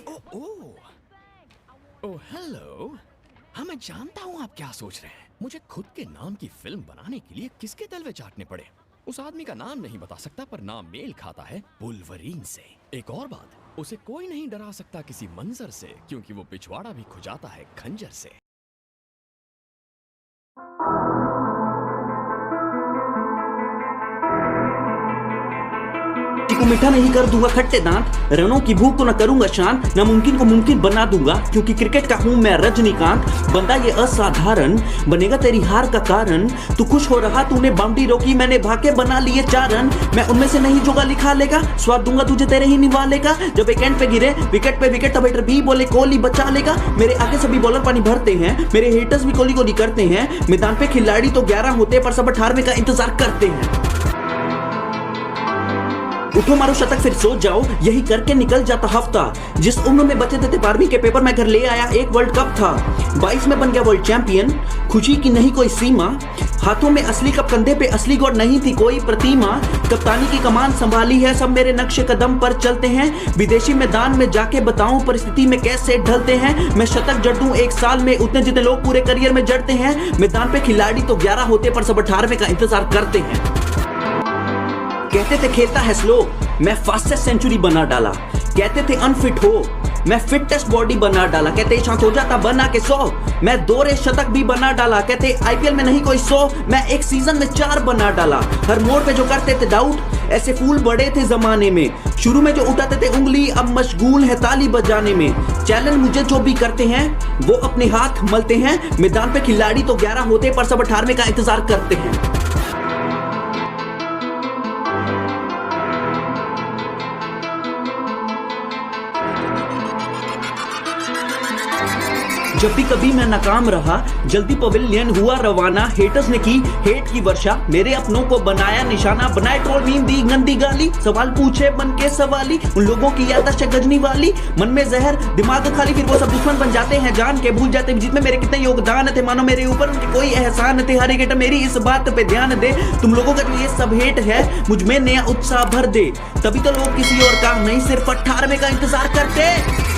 Oh hello. हाँ, मैं जानता हूँ आप क्या सोच रहे हैं। मुझे खुद के नाम की फिल्म बनाने के लिए किसके तलवे चाटने पड़े। उस आदमी का नाम नहीं बता सकता, पर नाम मेल खाता है वुल्वरीन से। एक और बात, उसे कोई नहीं डरा सकता किसी मंजर से, क्योंकि वो पिछवाड़ा भी खुजाता है खंजर से। को मीठा नहीं कर दूंगा खट्टे दांत, रनों की भूख को न करूंगा शांत, नामुमकिन को मुमकिन बना दूंगा, क्योंकि क्रिकेट का हूं मैं रजनीकांत। बंदा ये असाधारण बनेगा तेरी हार का कारण। तू खुश हो रहा तूने बाउंड्री रोकी, मैंने भागे बना लिए 4 रन। मैं उनमें से नहीं जो गाली खा लेगा, स्वाद दूंगा तुझे तेरे ही निवाले का। जब एक एंड पे गिरे विकेट पे विकेट, तब हेटर भी बोले कोहली बचा लेगा। मेरे आगे सभी बॉलर पानी भरते हैं, मेरे हेटर्स भी कोहली को करते हैं। मैदान पे खिलाड़ी तो 11 होते, पर सब 18वें का इंतजार करते हैं। उठो मारो शतक फिर सो जाओ, यही करके निकल जाता हफ्ता। जिस उम्र में बचे थे 12वीं के पेपर, मैं घर ले आया एक वर्ल्ड कप था। 22 में बन गया वर्ल्ड चैंपियन, खुशी की नहीं कोई सीमा। हाथों में असली कप, कंधे पे असली गौर, नहीं थी कोई प्रतिमा। कप्तानी की कमान संभाली है, सब मेरे नक्शे कदम पर चलते हैं। विदेशी मैदान में जाके बताऊं परिस्थिति में कैसे ढलते हैं। मैं शतक जड़ दूं 1 साल में, उतने जितने लोग पूरे करियर में जड़ते हैं। मैदान पे खिलाड़ी तो 11 होते, पर सब 18वें का इंतजार करते हैं। कहते थे खेलता है स्लो, मैं फास्टेस्ट सेंचुरी बना डाला। कहते थे अनफिट हो, मैं फिटेस्ट बॉडी बना डाला। कहते शांत हो जाता बना के 100, मैं दोहरे शतक भी बना डाला। कहते आईपीएल में नहीं कोई 100, मैं एक सीजन में 4 बना डाला। हर मोड़ पे जो करते थे डाउट, ऐसे फूल बड़े थे जमाने में। शुरू में जो उठाते थे उंगली, अब मशगूल है ताली बजाने में। चैलेंज मुझे जो भी करते हैं, वो अपने हाथ मलते हैं। मैदान पे खिलाड़ी तो 11 होते, पर सब 18वें का इंतजार करते हैं। जब भी कभी मैं नाकाम रहा, जल्दी पवेलियन हुआ रवाना। हेटर्स ने की हेट की वर्षा, मेरे अपनों को बनाया निशाना। बनाए ट्रोल मीम, दी गंदी गाली, सवाल पूछे बन के सवाली। उन लोगों की याददाश्त गजनी वाली, मन में जहर दिमाग खाली। फिर वो सब दुश्मन बन जाते हैं, जान के भूल जाते हैं जीत में मेरे कितने योगदान थे। मानो मेरे ऊपर उनके कोई एहसान थे। हर एक मेरी इस बात पे ध्यान दे, तुम लोगों का जो ये सब हेट है, मुझ में नया उत्साह भर दे। तभी तो लोग किसी और का नहीं, सिर्फ 18वें का इंतजार करते।